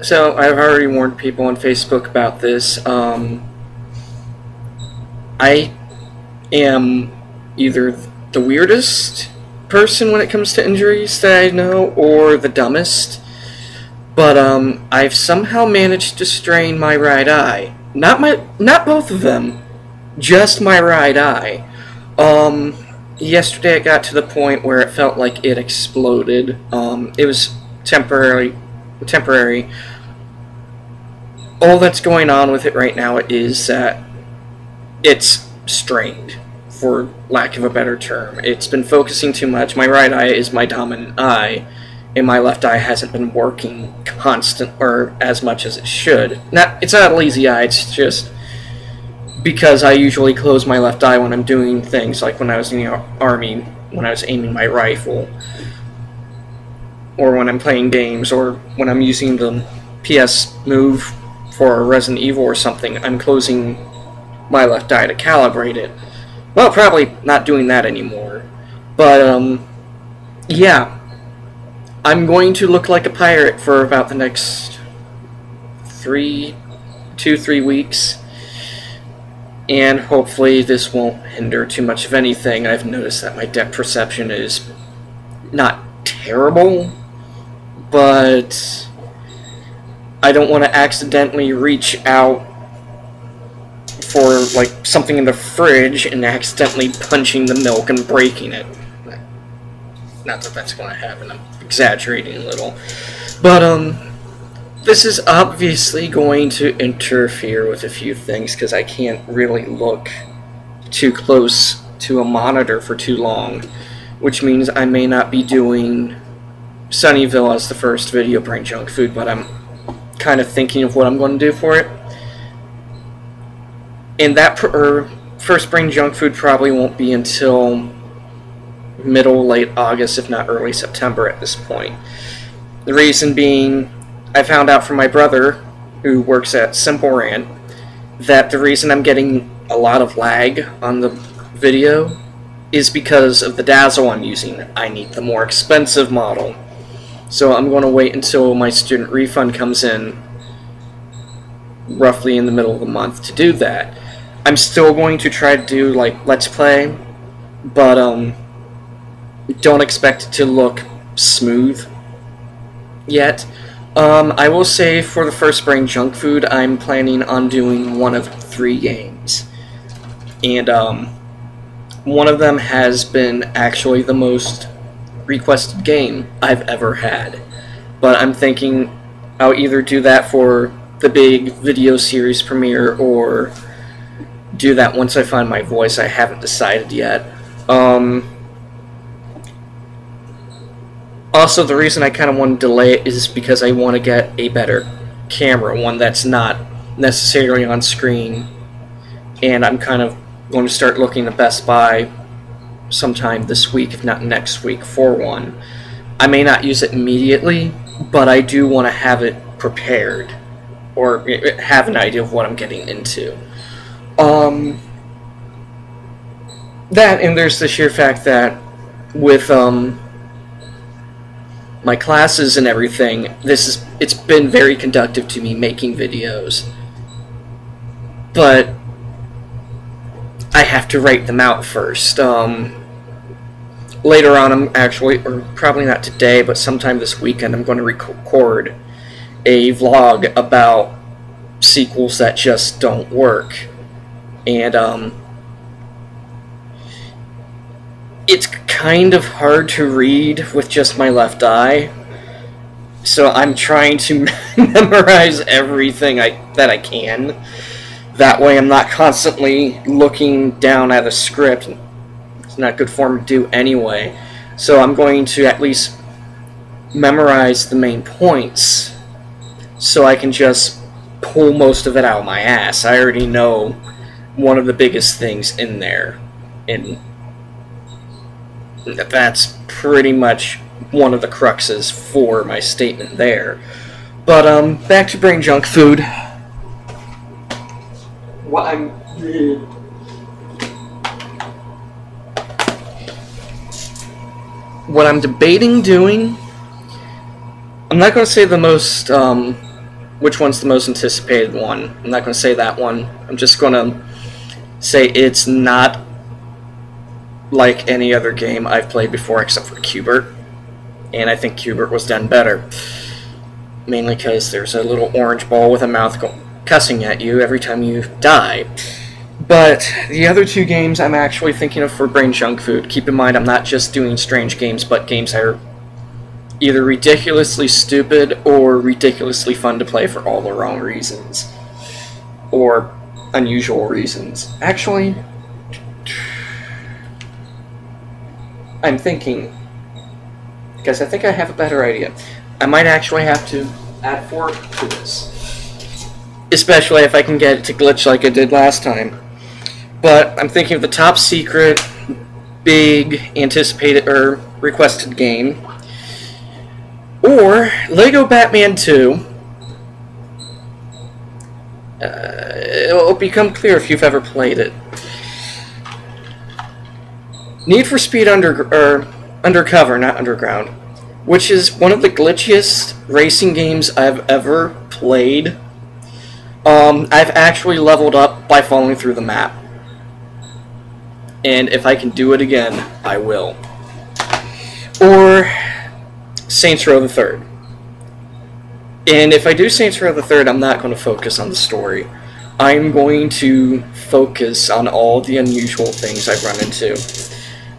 So I've already warned people on Facebook about this. I am either the weirdest person when it comes to injuries that I know, or the dumbest. But I've somehow managed to strain my right eye. Not both of them, just my right eye. Yesterday it got to the point where it felt like it exploded. It was temporary. All that's going on with it right now is that it's strained, for lack of a better term. It's been focusing too much. My right eye is my dominant eye, and my left eye hasn't been working constant or as much as it should. It's not a lazy eye, it's just because I usually close my left eye when I'm doing things like when I was in the army, when I was aiming my rifle, or when I'm playing games, or when I'm using the PS Move for Resident Evil or something. I'm closing my left eye to calibrate it. Well, probably not doing that anymore. But, yeah. I'm going to look like a pirate for about the next 3 weeks. And hopefully this won't hinder too much of anything. I've noticed that my depth perception is not terrible, but I don't want to accidentally reach out for like something in the fridge and accidentally punching the milk and breaking it. Not that that's going to happen, I'm exaggerating a little. But this is obviously going to interfere with a few things because I can't really look too close to a monitor for too long, which means I may not be doing Sunnyville as the first video, Brain Junkfood, but I'm kind of thinking of what I'm going to do for it. And that first Brain Junkfood probably won't be until middle, late August, if not early September at this point. The reason being, I found out from my brother, who works at Rant, that the reason I'm getting a lot of lag on the video is because of the dazzle I'm using. I need the more expensive model. So I'm going to wait until my student refund comes in, roughly in the middle of the month, to do that. I'm still going to try to do, like, Let's Play, but, don't expect it to look smooth yet. I will say for the first Brain Junkfood, I'm planning on doing one of 3 games. And, one of them has been actually the most requested game I've ever had. But I'm thinking I'll either do that for the big video series premiere, or do that once I find my voice. I haven't decided yet. Also, the reason I kind of want to delay it is because I want to get a better camera, one that's not necessarily on screen, and I'm kind of going to start looking at Best Buy sometime this week, if not next week, for one. I may not use it immediately, but I do want to have it prepared, or have an idea of what I'm getting into. That, and there's the sheer fact that with my classes and everything, it's been very conductive to me making videos, but I have to write them out first. Later on, I'm actually, or probably not today, but sometime this weekend, I'm going to record a vlog about sequels that just don't work. And it's kind of hard to read with just my left eye, so I'm trying to memorize everything that I can. That way I'm not constantly looking down at a script. It's not good form to do anyway. So I'm going to at least memorize the main points so I can just pull most of it out of my ass. I already know one of the biggest things in there, and that's pretty much one of the cruxes for my statement there. But back to Brain Junkfood. What I'm debating doing, I'm not going to say the most which one's the most anticipated one. I'm not going to say that one. I'm just going to say it's not like any other game I've played before except for Qbert. And I think Qbert was done better. Mainly because there's a little orange ball with a mouth cussing at you every time you die. But the other two games I'm actually thinking of for Brain Junkfood. Keep in mind, I'm not just doing strange games, but games that are either ridiculously stupid or ridiculously fun to play for all the wrong reasons. Or unusual reasons. Actually, I'm thinking, because I think I have a better idea. I might actually have to add 4 to this. Especially if I can get it to glitch like I did last time. But I'm thinking of the top secret, big, anticipated, or requested game. Or Lego Batman 2. It'll become clear if you've ever played it. Need for Speed Undercover, not Underground, which is one of the glitchiest racing games I've ever played. I've actually leveled up by falling through the map. And if I can do it again, I will. Or Saints Row the Third. And if I do Saints Row the Third, I'm not going to focus on the story. I'm going to focus on all the unusual things I've run into.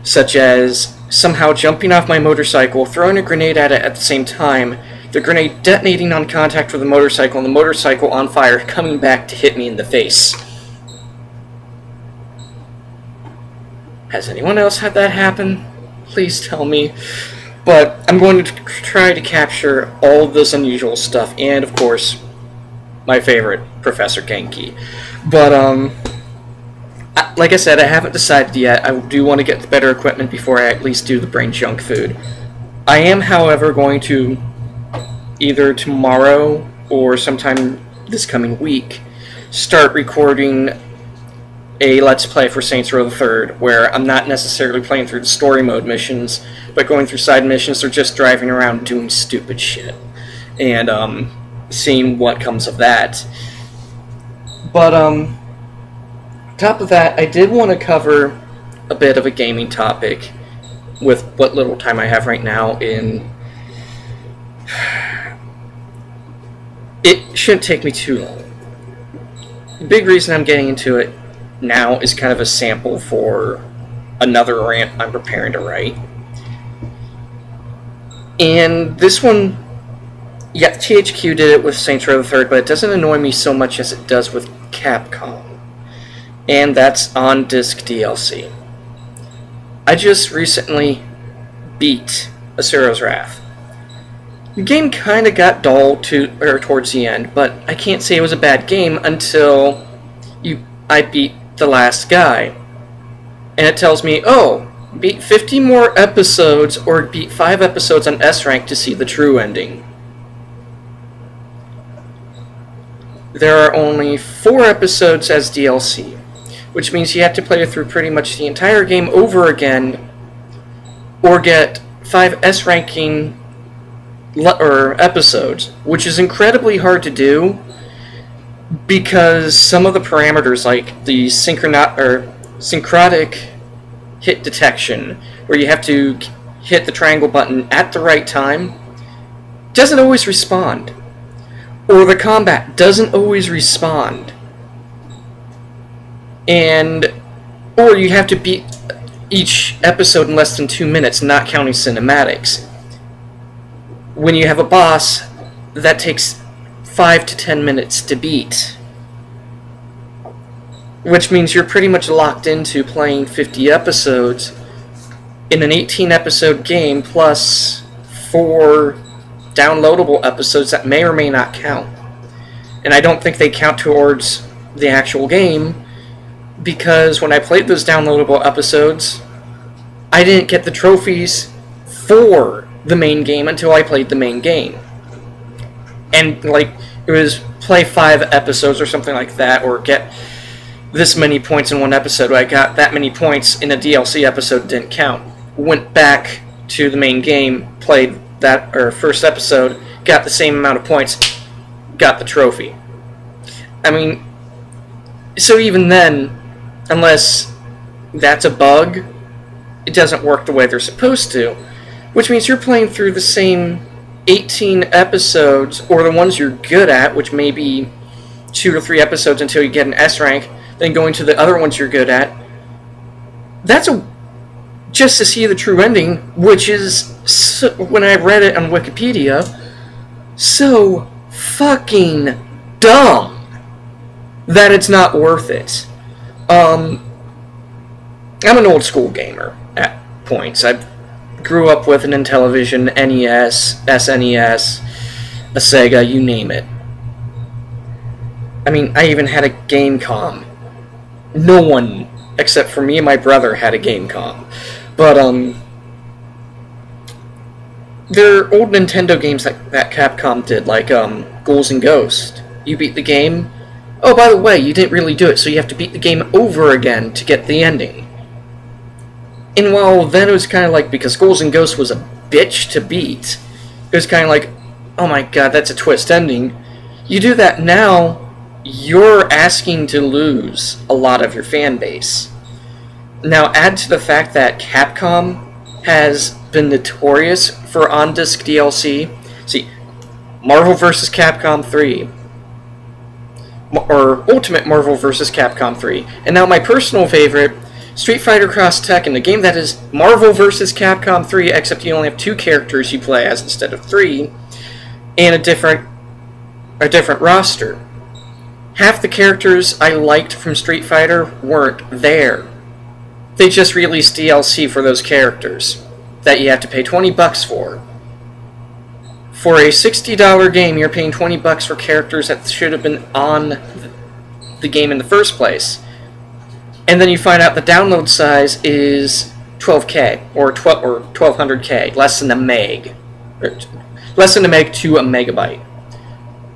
Such as somehow jumping off my motorcycle, throwing a grenade at it at the same time, the grenade detonating on contact with the motorcycle, and the motorcycle on fire coming back to hit me in the face. Has anyone else had that happen? Please tell me. But I'm going to try to capture all of this unusual stuff, and of course, my favorite, Professor Genki. But, like I said, I haven't decided yet. I do want to get the better equipment before I at least do the Brain Junkfood. I am, however, going to, either tomorrow or sometime this coming week, start recording a Let's Play for Saints Row the Third, where I'm not necessarily playing through the story mode missions, but going through side missions or just driving around doing stupid shit. And, seeing what comes of that. But, top of that, I did want to cover a bit of a gaming topic with what little time I have right now in... It shouldn't take me too long. The big reason I'm getting into it now is kind of a sample for another rant I'm preparing to write. And this one, yeah, THQ did it with Saints Row the Third, but it doesn't annoy me so much as it does with Capcom. And that's on disc DLC. I just recently beat Asura's Wrath. The game kind of got dull towards the end, but I can't say it was a bad game until I beat the last guy. And it tells me, oh, beat 50 more episodes or beat 5 episodes on S rank to see the true ending. There are only 4 episodes as DLC, which means you have to play through pretty much the entire game over again, or get 5 S ranking episodes, which is incredibly hard to do because some of the parameters, like the syncrotic hit detection, where you have to hit the triangle button at the right time, doesn't always respond, or the combat doesn't always respond. Or you have to beat each episode in less than 2 minutes, not counting cinematics. When you have a boss, that takes 5 to 10 minutes to beat. Which means you're pretty much locked into playing 50 episodes in an 18-episode game, plus 4 downloadable episodes that may or may not count. And I don't think they count towards the actual game, because when I played those downloadable episodes, I didn't get the trophies for the main game until I played the main game. And, like, it was play 5 episodes or something like that, or get this many points in one episode. I got that many points in a DLC episode, didn't count. Went back to the main game, played that first episode, got the same amount of points, got the trophy. I mean, so even then, unless that's a bug, it doesn't work the way they're supposed to, which means you're playing through the same 18 episodes, or the ones you're good at, which may be 2 to 3 episodes until you get an S rank, then going to the other ones you're good at. That's just to see the true ending, which is, when I read it on Wikipedia, so fucking dumb that it's not worth it. I'm an old school gamer at points. I grew up with an Intellivision, NES, SNES, a Sega, you name it. I mean, I even had a Gamecom. No one, except for me and my brother, had a Gamecom. But, there are old Nintendo games that Capcom did, like, Ghouls and Ghosts. You beat the game. Oh, by the way, you didn't really do it, so you have to beat the game over again to get the ending. And while then it was kind of like, because Ghouls and Ghosts was a bitch to beat, it was kind of like, oh my god, that's a twist ending. You do that now, you're asking to lose a lot of your fan base. Now, add to the fact that Capcom has been notorious for on-disc DLC. See, Marvel vs. Capcom 3, or Ultimate Marvel vs. Capcom 3, and now my personal favorite, Street Fighter Cross Tekken, a game that is Marvel vs. Capcom 3, except you only have 2 characters you play as instead of 3, and a different roster. Half the characters I liked from Street Fighter weren't there. They just released DLC for those characters that you have to pay $20 for. For a $60 game, you're paying $20 for characters that should have been on the game in the first place. And then you find out the download size is 12K, or 1200K, less than a meg. Less than a meg to a megabyte.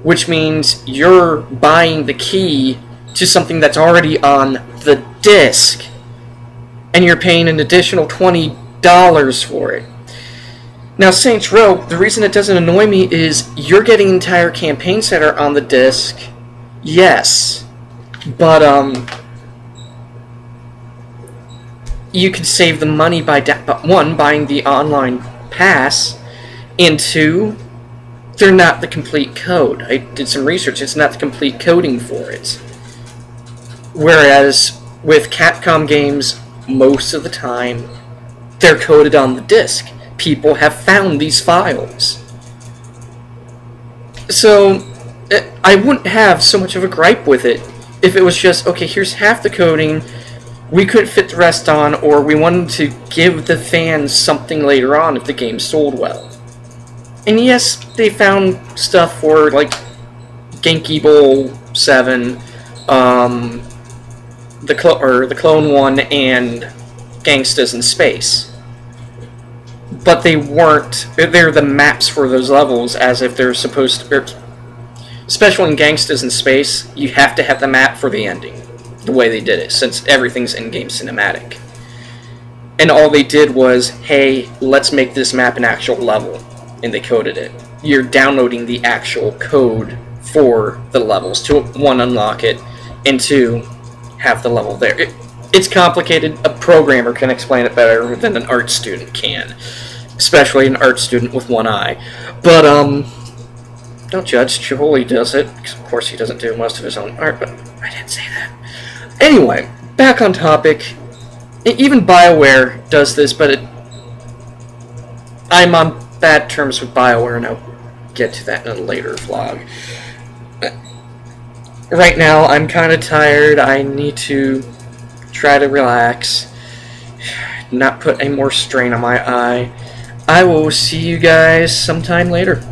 Which means you're buying the key to something that's already on the disc. And you're paying an additional $20 for it. Now, Saints Row, the reason it doesn't annoy me is you're getting entire campaigns that are on the disc. Yes. But, you could save the money by, one, buying the online pass, and 2, they're not the complete code. I did some research, it's not the complete coding for it. Whereas, with Capcom games, most of the time, they're coded on the disc. People have found these files. So, I wouldn't have so much of a gripe with it if it was just, okay, here's half the coding, we couldn't fit the rest on, or we wanted to give the fans something later on if the game sold well. And yes, they found stuff for, like, Genki Bowl 7, the Clone 1, and Gangstas in Space. But they weren't, they're the maps for those levels, as if they're supposed to, especially in Gangstas in Space, you have to have the map for the ending, the way they did it, since everything's in-game cinematic. And all they did was, hey, let's make this map an actual level, and they coded it. You're downloading the actual code for the levels to, 1, unlock it, and 2, have the level there. It's complicated. A programmer can explain it better than an art student can, especially an art student with one eye. But, don't judge. Chiholi does it, because of course he doesn't do most of his own art, but I didn't say that. Anyway, back on topic. Even BioWare does this, but I'm on bad terms with BioWare, and I'll get to that in a later vlog. Right now, I'm kind of tired. I need to try to relax, not put any more strain on my eye. I will see you guys sometime later.